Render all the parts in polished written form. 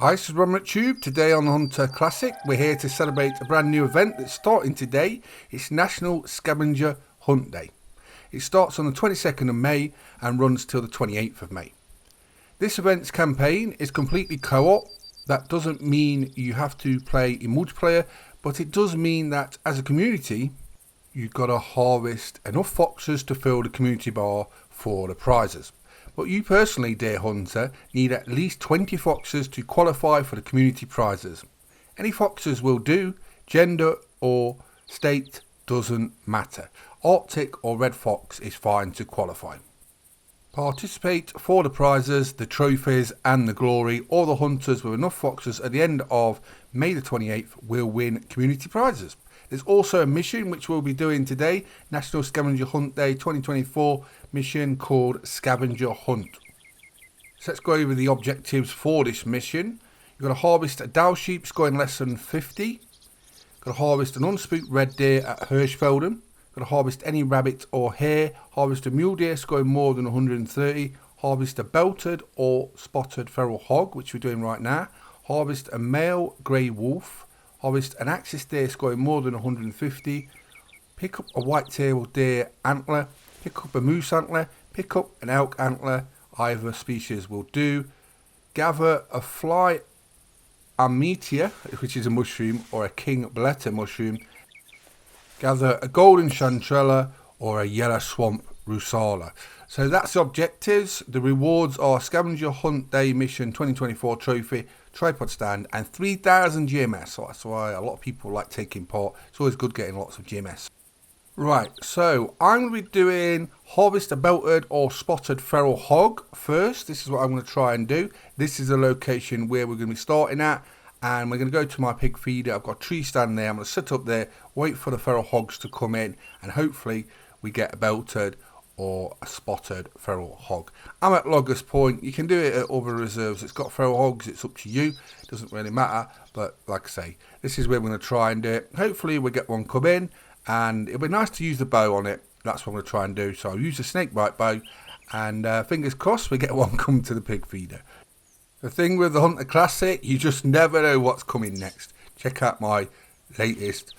Hi, this is Ron Tube. Today on the Hunter Classic, we're here to celebrate a brand new event that's starting today. It's National Scavenger Hunt Day. It starts on the 22nd of May and runs till the 28th of May. This event's campaign is completely co-op. That doesn't mean you have to play in multiplayer, but it does mean that as a community, you've got to harvest enough foxes to fill the community bar for the prizes. But you personally, dear hunter, need at least 20 foxes to qualify for the community prizes. Any foxes will do, gender or state doesn't matter. Arctic or red fox is fine to qualify. Participate for the prizes, the trophies and the glory. All the hunters with enough foxes at the end of May the 28th will win community prizes. There's also a mission which we'll be doing today, National Scavenger Hunt Day 2024 mission called Scavenger Hunt. So let's go over the objectives for this mission. You've got to harvest a Dow sheep scoring less than 50. You've got to harvest an unspooked red deer at Hirschfelden. You've got to harvest any rabbit or hare. Harvest a mule deer scoring more than 130. Harvest a belted or spotted feral hog, which we're doing right now. Harvest a male grey wolf. Harvest an axis deer scoring more than 150. Pick up a white-tailed deer antler. Pick up a moose antler. Pick up an elk antler. Either species will do. Gather a fly ametia, which is a mushroom, or a king bletta mushroom. Gather a golden chantrella or a yellow swamp rusala. So that's the objectives. The rewards are Scavenger Hunt Day Mission 2024 trophy, tripod stand and 3,000 GMS. So that's why a lot of people like taking part. It's always good getting lots of GMS. Right, so I'm going to be doing harvest a belted or spotted feral hog first. This is what I'm going to try and do. This is the location where we're going to be starting at. And we're going to go to my pig feeder. I've got a tree stand there. I'm going to sit up there, wait for the feral hogs to come in. And hopefully we get a belted or a spotted feral hog. I'm at Loggers Point. You can do it at other reserves. It's got feral hogs. It's up to you. It doesn't really matter. But like I say, this is where we're going to try and do it. Hopefully we get one come in. And it'll be nice to use the bow on it. That's what I'm going to try and do. So I'll use the snakebite bow. And fingers crossed we get one come to the pig feeder. The thing with the Hunter Classic, you just never know what's coming next. Check out my latest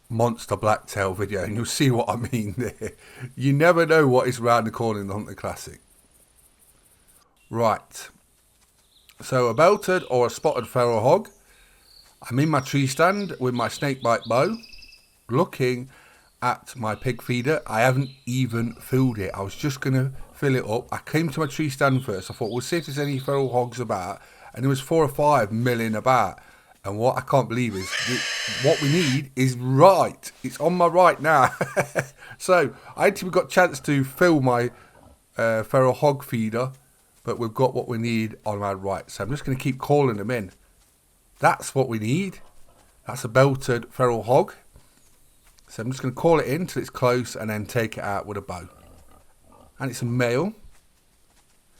monster blacktail video and you'll see what I mean there. You never know what is around the corner in the Hunter Classic. Right. So a belted or a spotted feral hog. I'm in my tree stand with my snakebite bow, looking at my pig feeder. I haven't even filled it. I was just going to fill it up. I came to my tree stand first. I thought, we'll see if there's any feral hogs about. And there was 4 or 5 milling about. And what I can't believe is what we need is right. It's on my right now. So I actually got a chance to fill my feral hog feeder. But we've got what we need on our right. So I'm just going to keep calling them in. That's what we need. That's a belted feral hog. So I'm just going to call it in till it's close and then take it out with a bow. And it's a male.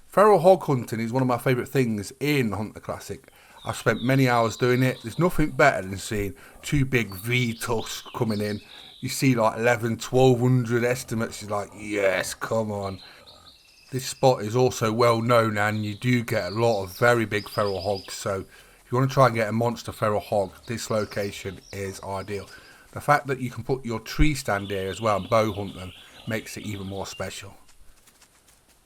Feral hog hunting is one of my favourite things in Hunter Classic. I've spent many hours doing it. There's nothing better than seeing 2 big V tusks coming in. You see like 1,100 estimates. You're like, yes, come on. This spot is also well known and you do get a lot of very big feral hogs. So if you want to try and get a monster feral hog, this location is ideal. The fact that you can put your tree stand there as well and bow hunt them makes it even more special.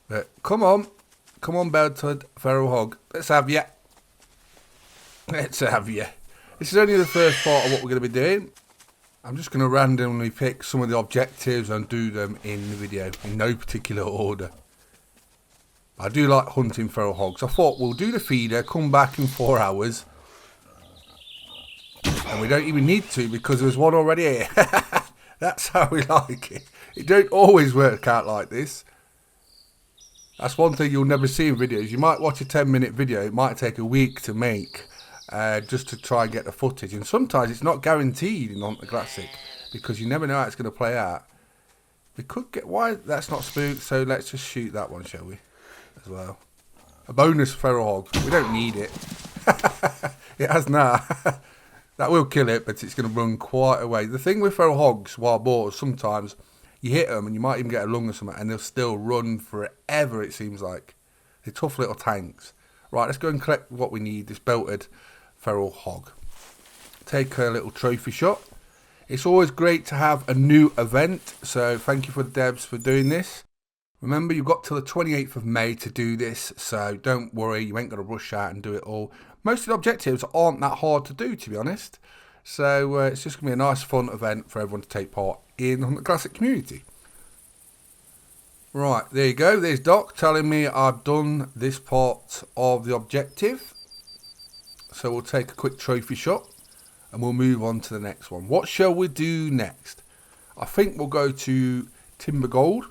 But come on belted feral hog, let's have ya. Let's have ya. This is only the first part of what we're going to be doing. I'm just going to randomly pick some of the objectives and do them in the video in no particular order. I do like hunting feral hogs. I thought we'll do the feeder, come back in 4 hours. And we don't even need to because there's one already here. That's how we like it. It don't always work out like this. That's one thing you'll never see in videos. You might watch a 10-minute video. It might take a week to make just to try and get the footage. And sometimes it's not guaranteed in Hunter Classic because you never know how it's going to play out. We could get... Why? That's not spooked. So let's just shoot that one, shall we? As well. A bonus feral hog. We don't need it. It has now. That will kill it, but it's going to run quite a way. The thing with feral hogs, wild boars, sometimes you hit them and you might even get a lung or something and they'll still run forever, it seems like. They're tough little tanks. Right, let's go and collect what we need, this belted feral hog. Take a little trophy shot. It's always great to have a new event, so thank you for the devs for doing this. Remember, you've got till the 28th of May to do this, so don't worry, you ain't got to rush out and do it all. Most of the objectives aren't that hard to do, to be honest. So it's just going to be a nice fun event for everyone to take part in the Hunter Classic community. Right, there you go. There's Doc telling me I've done this part of the objective. So we'll take a quick trophy shot and we'll move on to the next one. What shall we do next? I think we'll go to Timber Gold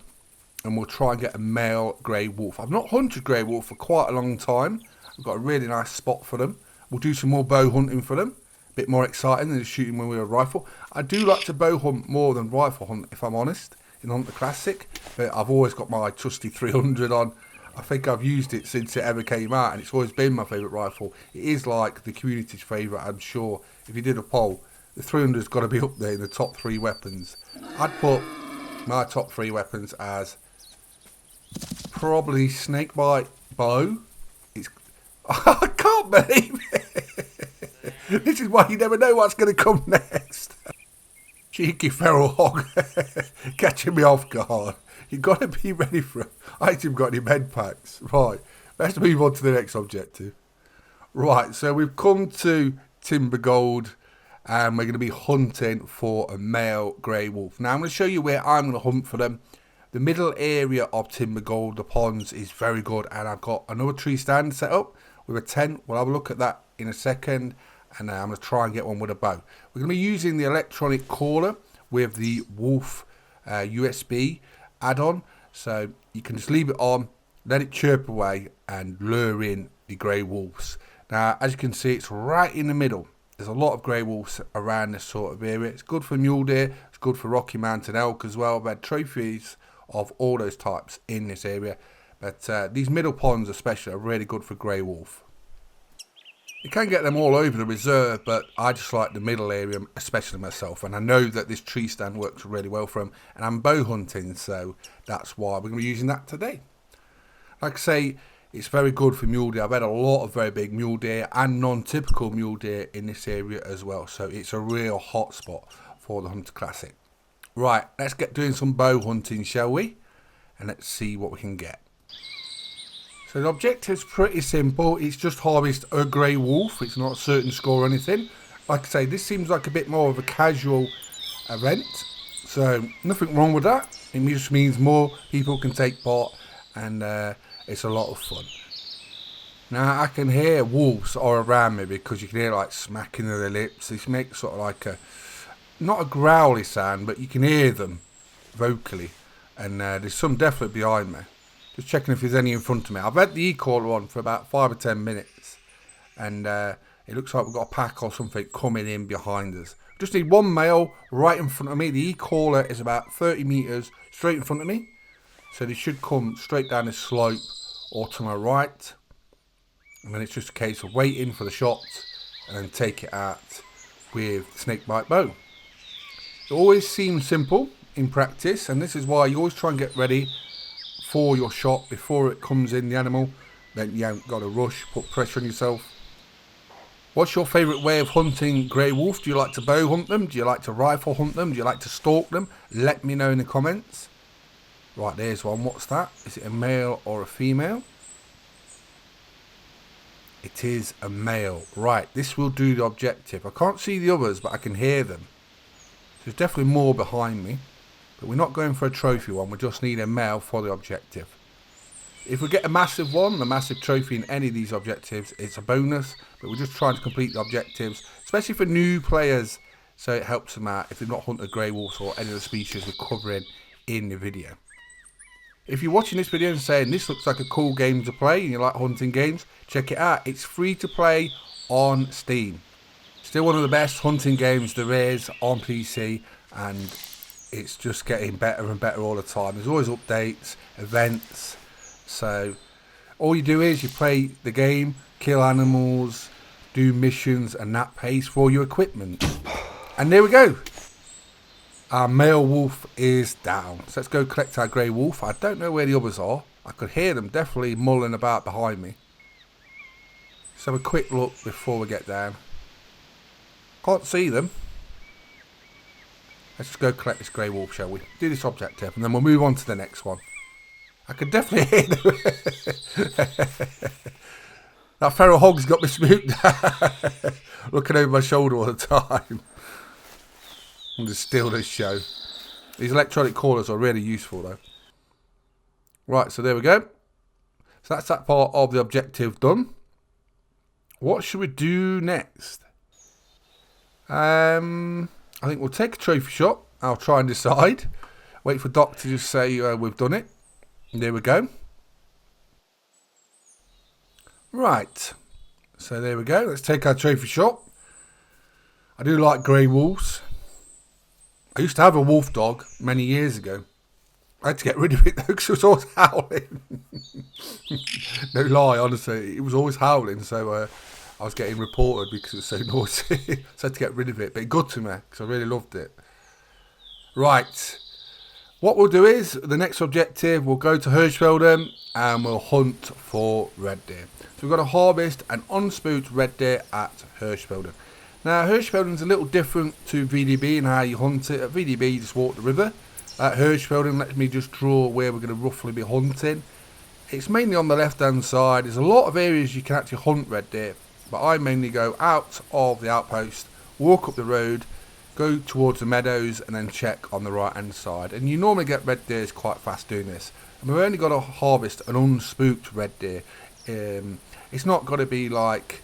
and we'll try and get a male grey wolf. I've not hunted grey wolf for quite a long time. I've got a really nice spot for them. We'll do some more bow hunting for them. A bit more exciting than just shooting with a rifle. I do like to bow hunt more than rifle hunt, if I'm honest, in Hunter Classic. But I've always got my trusty 300 on. I think I've used it since it ever came out, and it's always been my favourite rifle. It is like the community's favourite, I'm sure. If you did a poll, the 300's got to be up there in the top 3 weapons. I'd put my top 3 weapons as probably snakebite bow. I can't believe it. This is why you never know what's going to come next. Cheeky feral hog. Catching me off guard. You've got to be ready for it. I ain't even got any med packs. Right, let's move on to the next objective. Right, so we've come to Timber Gold and we're going to be hunting for a male grey wolf. Now I'm going to show you where I'm going to hunt for them. The middle area of Timber Gold, the ponds, is very good, and I've got another tree stand set up with a tent. We'll have a look at that in a second, and I'm going to try and get one with a bow. We're going to be using the electronic caller with the Wolf USB add-on, so you can just leave it on, let it chirp away, and lure in the grey wolves. Now, as you can see, it's right in the middle. There's a lot of grey wolves around this sort of area. It's good for mule deer, it's good for Rocky Mountain elk as well. I've had trophies of all those types in this area, but these middle ponds especially are really good for grey wolf. You can get them all over the reserve, but I just like the middle area, especially myself, and I know that this tree stand works really well for them, and I'm bow hunting, so that's why we're going to be using that today. Like I say, it's very good for mule deer. I've had a lot of very big mule deer and non-typical mule deer in this area as well, so it's a real hot spot for the Hunter Classic. Right, let's get doing some bow hunting, shall we? And let's see what we can get. So the objective's pretty simple. It's just harvest a grey wolf. It's not a certain score or anything. Like I say, this seems like a bit more of a casual event. So nothing wrong with that. It just means more people can take part, and it's a lot of fun. Now I can hear wolves all around me because you can hear like smacking of their lips. This makes sort of like a, not a growly sound, but you can hear them vocally. And there's some definitely behind me. Just checking if there's any in front of me. I've had the e-caller on for about 5 or 10 minutes. And it looks like we've got a pack or something coming in behind us. Just need one male right in front of me. The e-caller is about 30 metres straight in front of me. So they should come straight down this slope or to my right. And then it's just a case of waiting for the shot and then take it out with snakebite bow. It always seems simple in practice, and this is why you always try and get ready for your shot before it comes in the animal. Then you haven't got to rush, put pressure on yourself. What's your favourite way of hunting grey wolf? Do you like to bow hunt them? Do you like to rifle hunt them? Do you like to stalk them? Let me know in the comments. Right, there's one. What's that? Is it a male or a female? It is a male. Right, this will do the objective. I can't see the others, but I can hear them. There's definitely more behind me. But we're not going for a trophy one. We just need a male for the objective. If we get a massive one, a massive trophy in any of these objectives, it's a bonus. But we're just trying to complete the objectives, especially for new players, so it helps them out if they've not hunted grey wolves or any of the species we're covering in the video. If you're watching this video and saying this looks like a cool game to play and you like hunting games, check it out. It's free to play on Steam. Still one of the best hunting games there is on PC, and it's just getting better and better all the time. There's always updates, events. So all you do is you play the game, kill animals, do missions, and that pays for your equipment. And there we go. Our male wolf is down. So let's go collect our grey wolf. I don't know where the others are. I could hear them definitely mulling about behind me. Let's have a quick look before we get down. Can't see them. Let's just go collect this grey wolf, shall we? Do this objective and then we'll move on to the next one. I can definitely hear them. That feral hog's got me spooked. Looking over my shoulder all the time. I'm just steal this show. These electronic callers are really useful though. Right, so there we go. So that's that part of the objective done. What should we do next? I think we'll take a trophy shot. I'll try and decide. Wait for Doc to just say we've done it. And there we go. Right. So there we go. Let's take our trophy shot. I do like grey wolves. I used to have a wolf dog many years ago. I had to get rid of it though because it was always howling. No lie, honestly. It was always howling. So I was getting reported because it was so noisy. So I had to get rid of it. But it got to me because I really loved it. Right. What we'll do is, the next objective, we'll go to Hirschfelden and we'll hunt for red deer. So we've got to harvest an unspooked red deer at Hirschfelden. Now, Hirschfelden's a little different to VDB in how you hunt it. At VDB, you just walk the river. At Hirschfelden, let me just draw where we're going to roughly be hunting. It's mainly on the left-hand side. There's a lot of areas you can actually hunt red deer. But I mainly go out of the outpost, walk up the road, go towards the meadows and then check on the right hand side. And you normally get red deer quite fast doing this. And we've only got to harvest an unspooked red deer. It's not got to be like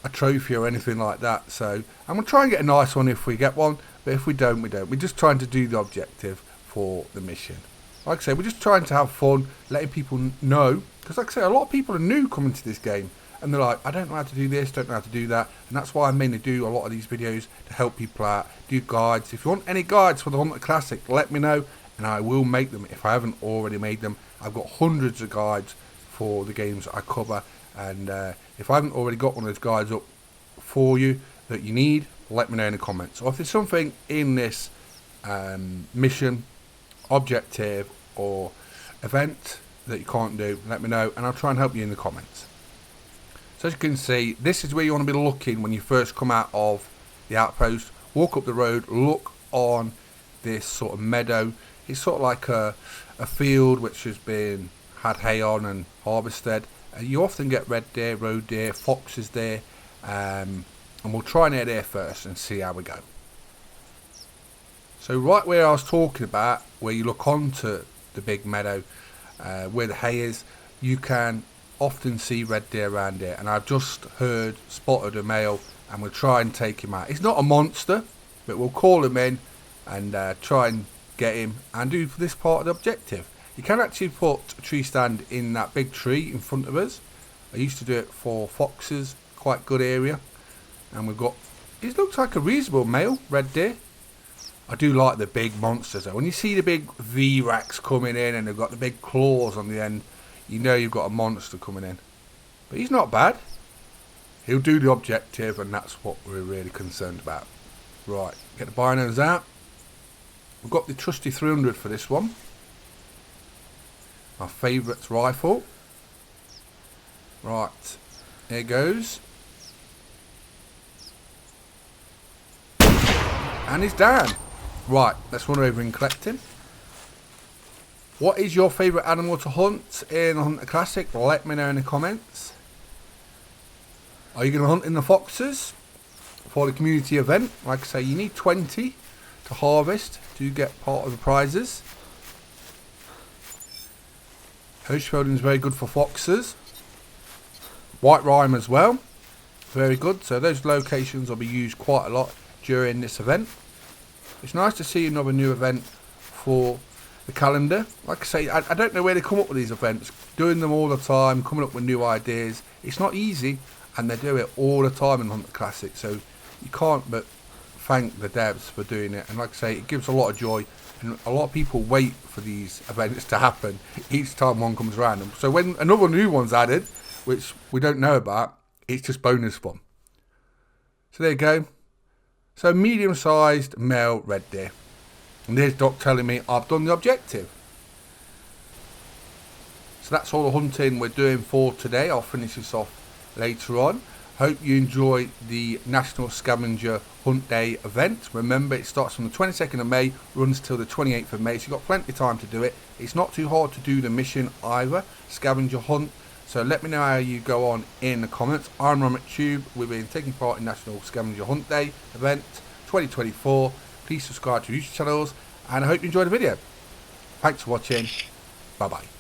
a trophy or anything like that. So I'm going to try and get a nice one if we get one. But if we don't, we don't. We're just trying to do the objective for the mission. Like I say, we're just trying to have fun, letting people know. Because like I say, a lot of people are new coming to this game. And they're like, I don't know how to do this, don't know how to do that. And that's why I mainly do a lot of these videos to help people out, do guides. If you want any guides for the Hunter Classic, let me know and I will make them if I haven't already made them. I've got hundreds of guides for the games I cover. And if I haven't already got one of those guides up for you that you need, let me know in the comments. Or if there's something in this mission, objective or event that you can't do, let me know and I'll try and help you in the comments. So as you can see, this is where you want to be looking when you first come out of the outpost. Walk up the road, look on this sort of meadow. It's sort of like a field which has been had hay on and harvested. You often get red deer, roe deer, foxes there. And we'll try and head there first and see how we go. So right where I was talking about, where you look onto the big meadow, where the hay is, you can often see red deer around here, and I've just spotted a male and we'll try and take him out. He's not a monster, but we'll call him in and try and get him and do this part of the objective. You can actually put a tree stand in that big tree in front of us. I used to do it for foxes, quite good area. And we've got, it looks like a reasonable male red deer. I do like the big monsters though. When you see the big V-Rex coming in and they've got the big claws on the end, you know you've got a monster coming in. But he's not bad. He'll do the objective and that's what we're really concerned about. Right, get the binos out. We've got the trusty 300 for this one. My favourite rifle. Right, here goes. And he's down. Right, let's run over and collect him. What is your favourite animal to hunt in the Hunter Classic? Let me know in the comments. Are you going to hunt in the foxes for the community event? Like I say, you need 20 to harvest to get part of the prizes. Hirschfelden is very good for foxes. White Rime as well. Very good. So those locations will be used quite a lot during this event. It's nice to see another new event for the calendar. Like I say, I don't know where they come up with these events. Doing them all the time, coming up with new ideas. It's not easy, and they do it all the time in Hunter Classic. So you can't but thank the devs for doing it. And like I say, it gives a lot of joy. And a lot of people wait for these events to happen each time one comes around. So when another new one's added, which we don't know about, it's just bonus fun. So there you go. So medium-sized male red deer. And there's Doc telling me I've done the objective. So that's all the hunting we're doing for today. I'll finish this off later on. Hope you enjoy the National Scavenger Hunt Day event. Remember, it starts from the 22nd of May, runs till the 28th of May, so you've got plenty of time to do it. It's not too hard to do the mission either, scavenger hunt. So let me know how you go on in the comments. I'm Robert Tube. We've been taking part in National Scavenger Hunt Day event 2024. Please subscribe to YouTube channels, and I hope you enjoyed the video. Thanks for watching. Bye bye.